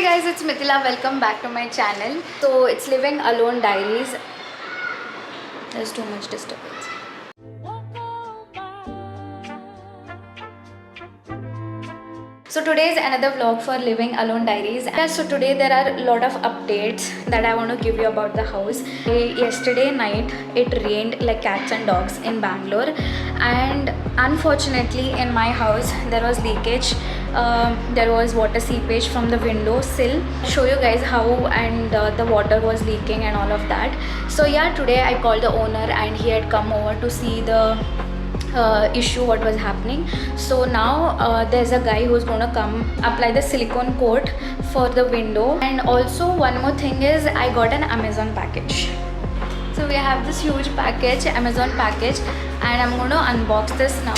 Hi guys, it's Mithila. Welcome back to my channel. So it's Living Alone Diaries. There's too much disturbance. So today is another vlog for Living Alone Diaries. So today there are a lot of updates that I want to give you about the house. Yesterday night it rained like cats and dogs in Bangalore, and unfortunately in my house there was leakage. There was water seepage from the window sill. I'll show you guys how and the water was leaking and all of that. So yeah, today I called the owner and he had come over to see the issue what was happening. So now there's a guy who's going to come apply the silicone coat for the window. And also one more thing is I got an Amazon package. So we have this huge package, Amazon package, and I'm going to unbox this now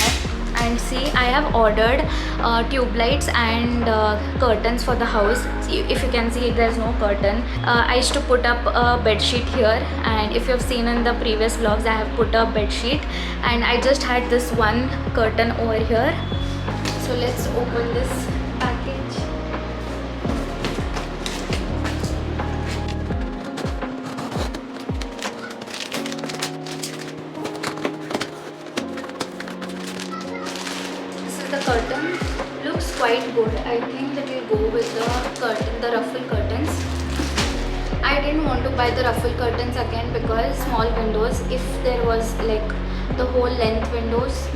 and see. I have ordered tube lights and curtains for the house. If you can see, there's no curtain. I used to put up a bed sheet here, and if you've seen in the previous vlogs, I have put a bed sheet, and I just had this one curtain over here. So let's open this package. The curtain looks quite good. I think that will go with the curtain, the ruffle curtains. I didn't want to buy the ruffle curtains again because small windows, if there was like the whole length windows,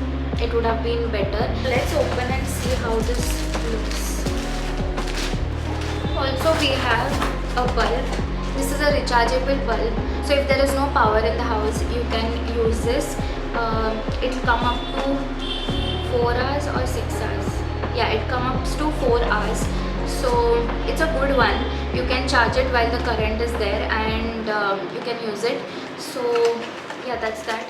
it would have been better. Let's open and see how this looks. Also we have a bulb. This is a rechargeable bulb. So if there is no power in the house, you can use this. It will come up to 4 hours or 6 hours. Yeah, it comes to 4 hours. So it's a good one. You can charge it while the current is there, and you can use it. So yeah, that's that.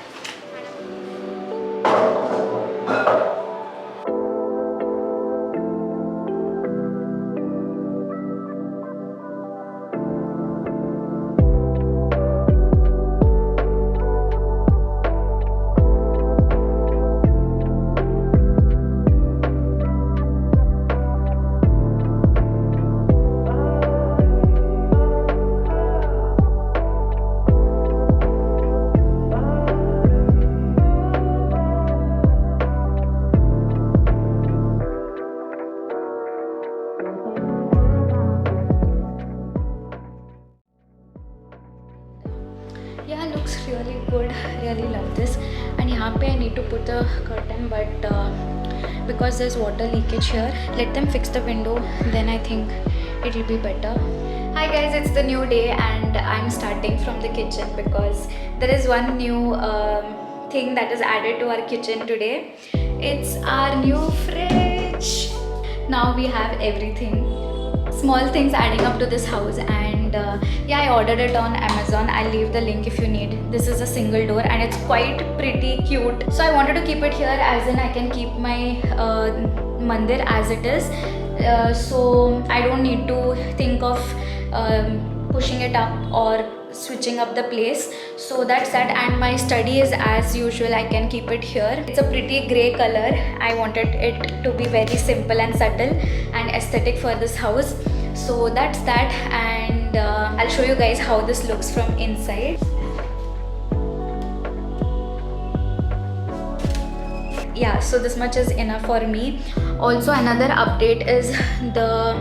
Yeah, looks really good. Really love this. And here I need to put the curtain, but because there's water leakage here, let them fix the window, then I think it will be better. Hi guys, it's the new day and I'm starting from the kitchen because there is one new thing that is added to our kitchen today. It's our new fridge. Now we have everything. Small things adding up to this house, and yeah, I ordered it on Amazon. I'll leave the link if you need. This is a single door and it's quite pretty cute. So I wanted to keep it here, as in I can keep my mandir as it is. So I don't need to think of pushing it up or switching up the place. So that's that. And my study is as usual. I can keep it here. It's a pretty grey color. I wanted it to be very simple and subtle and aesthetic for this house. So that's that, and I'll show you guys how this looks from inside. Yeah, so this much is enough for me. Also another update is the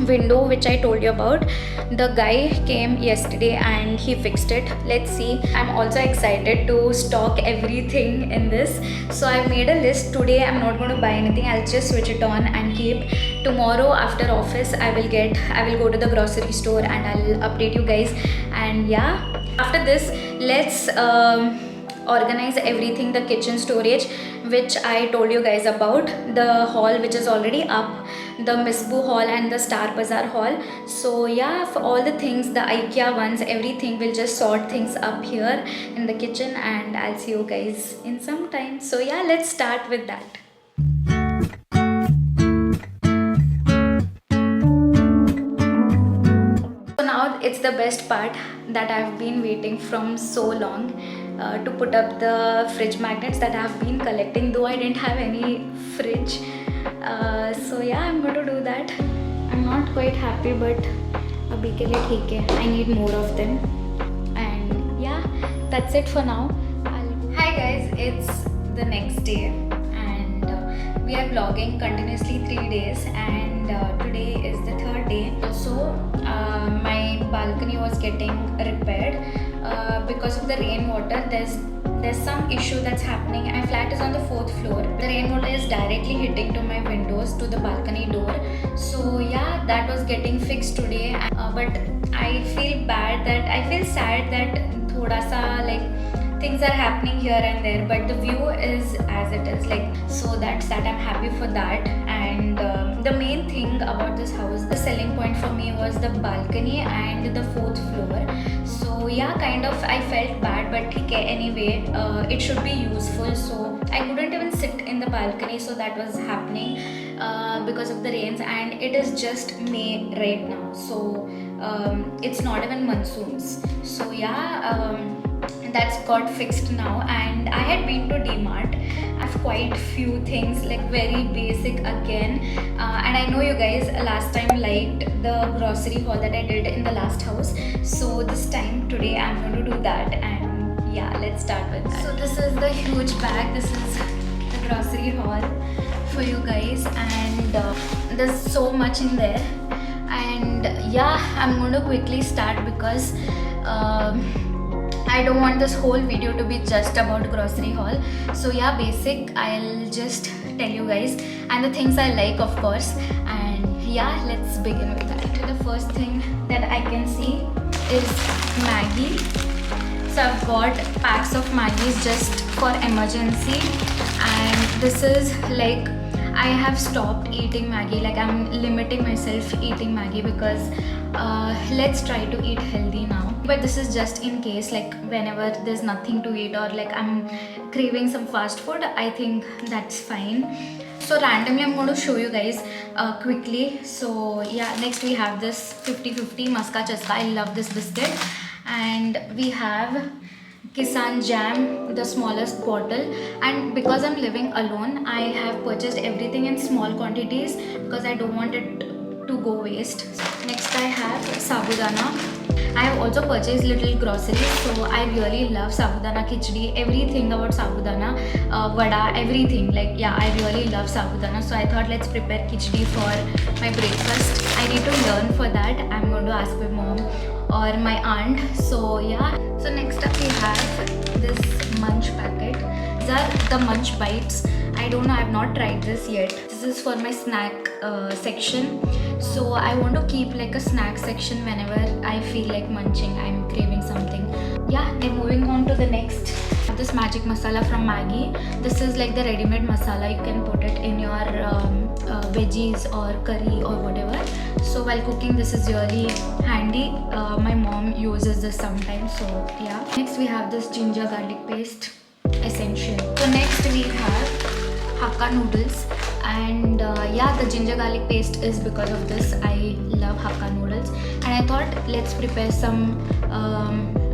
window which I told you about. The guy came yesterday and he fixed it. Let's see. I'm also excited to stock everything in this. So I made a list. Today I'm not going to buy anything. I'll just switch it on and keep. Tomorrow after office I will go to the grocery store and I'll update you guys. And yeah, after this let's organize everything, the kitchen storage which I told you guys about, the hall which is already up, the Misboo hall and the Star Bazaar hall. So yeah, for all the things, the IKEA ones, everything, will just sort things up here in the kitchen, and I'll see you guys in some time. So yeah, let's start with that. So now it's the best part that I've been waiting from so long. To put up the fridge magnets that I have been collecting, though I didn't have any fridge. So yeah, I'm going to do that. I'm not quite happy, but abhi ke liye theek hai. I need more of them. And yeah, that's it for now. Hi guys, it's the next day and we are vlogging continuously 3 days, and today is the third day. Also, my balcony was getting repaired because of the rainwater. There's some issue that's happening. My flat is on the 4th floor. The rainwater is directly hitting to my windows, to the balcony door. So yeah, that was getting fixed today. But I feel sad that thoda sa like things are happening here and there, but the view is as it is, like, so that's that. I'm happy for that. And the main thing about this house, the selling point for me was the balcony and the 4th floor. So yeah, kind of I felt bad, but okay, anyway, it should be useful. So I couldn't even sit in the balcony, so that was happening because of the rains, and it is just May right now, so it's not even monsoons. So yeah, that's got fixed now. And I had been to DMart. I have quite few things, like very basic again, and I know you guys last time liked the grocery haul that I did in the last house, so this time today I'm going to do that. And yeah, let's start with that. So this is the huge bag. This is the grocery haul for you guys, and there's so much in there. And yeah, I'm going to quickly start because I don't want this whole video to be just about grocery haul. So yeah, basic, I'll just tell you guys, and the things I like, of course. And yeah, let's begin with that. The first thing that I can see is Maggi. So I've got packs of Maggi's just for emergency, and this is like, I have stopped eating Maggi. Like, I'm limiting myself eating Maggi because let's try to eat healthy now. But this is just in case, like whenever there's nothing to eat or like I'm craving some fast food, I think that's fine. So randomly I'm going to show you guys quickly. So yeah, next we have this 50/50 Maska Chaska. I love this biscuit. And we have Kisan Jam, the smallest bottle. And because I'm living alone, I have purchased everything in small quantities because I don't want it to go waste. Next I have Sabudana. I have also purchased little groceries. So I really love Sabudana Khichdi, everything about Sabudana, vada, everything. Like yeah, I really love Sabudana. So I thought, let's prepare Khichdi for my breakfast. I need to learn for that. I'm going to ask my mom or my aunt. So yeah. So next up we have this Munch packet. These are the Munch bites. I don't know, I have not tried this yet. This is for my snack section. So I want to keep like a snack section whenever I feel like munching, I'm craving something. Yeah, then moving on to the next. This magic masala from Maggi. This is like the ready-made masala. You can put it in your veggies or curry or whatever. So while cooking, this is really handy. My mom uses this sometimes, so yeah. Next we have this ginger garlic paste, essential. So next we have Hakka noodles, and yeah, the ginger garlic paste is because of this. I love Hakka noodles, and I thought, let's prepare some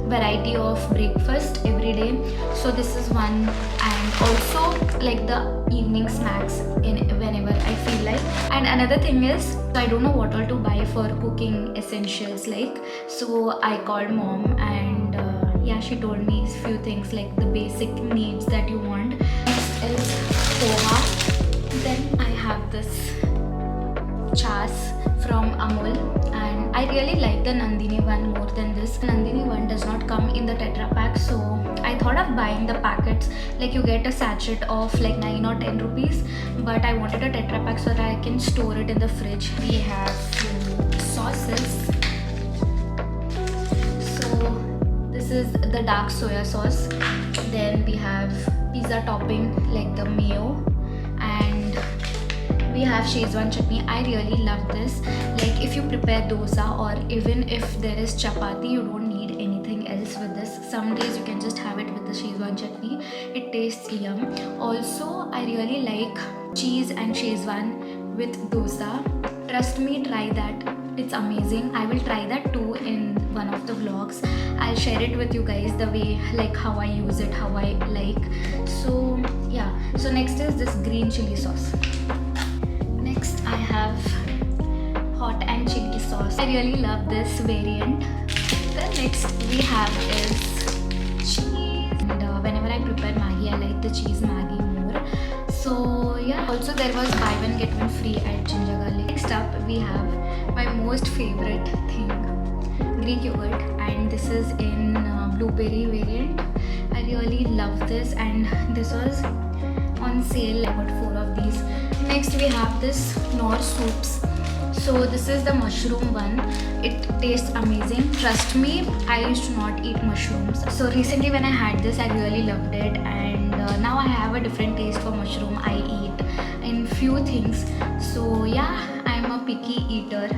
variety of breakfast every day. So this is one, and also like the evening snacks whenever I feel like. And another thing is, I don't know what all to buy for cooking essentials, like, so I called mom, and yeah, she told me a few things like the basic needs that you want. Next is poha. Then I have this chas from Amul, and I really like the Nandini one more than this. Nandini one does not come in the Tetra pack, so I thought of buying the packets. Like you get a sachet of like 9 or 10 rupees, but I wanted a Tetra pack so that I can store it in the fridge. We have sauces. So this is the dark soya sauce. Then we have pizza topping like the mayo, and we have Szechuan chutney. I really love this. Like if you prepare dosa or even if there is chapati, you don't need anything else with this. Some days you can just have it with the Szechuan chutney. It tastes yum. Also, I really like cheese and Szechuan with dosa. Trust me, try that. It's amazing. I will try that too in one of the vlogs. I'll share it with you guys, the way like how I use it, how I like. So yeah. So next is this green chili sauce. Next I have hot sauce. I really love this variant. The next we have is cheese, and whenever I prepare Maggi, I like the cheese Maggi more. So yeah, also there was buy one get one free at Ginger Garlic. Next up we have my most favorite thing, Greek yogurt, and this is in blueberry variant. I really love this, and this was on sale. I got 4 of these. Next we have this Knorr soups. So this is the mushroom one. It tastes amazing. Trust me, I used to not eat mushrooms. So recently when I had this, I really loved it, and now I have a different taste for mushroom. I eat in few things. So yeah, I'm a picky eater.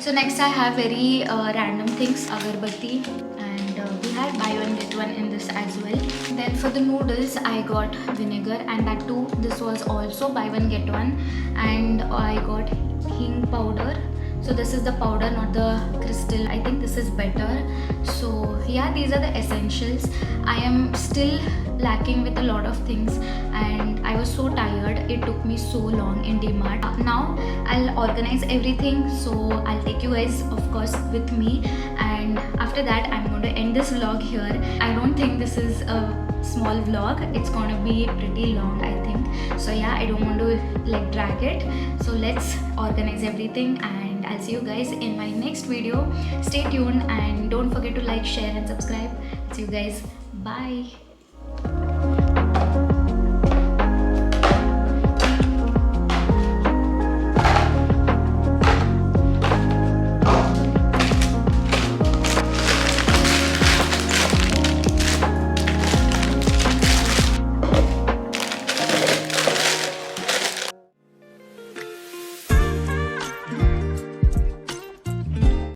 So next I have very random things, agarbatti, and we had buy one get one in this as well. Then for the noodles I got vinegar, and that too this was also buy one get one, and I got hing powder. So this is the powder, not the crystal. I think this is better. So yeah, these are the essentials. I am still lacking with a lot of things, and I was so tired. It took me so long in DMart. Now I'll organize everything, so I'll take you guys of course with me, and after that I'm going to end this vlog here. I don't think this is a small vlog. It's going to be pretty long, I think. So yeah, I don't want to like drag it. So let's organize everything, and I'll see you guys in my next video. Stay tuned and don't forget to like, share and subscribe. See you guys. Bye.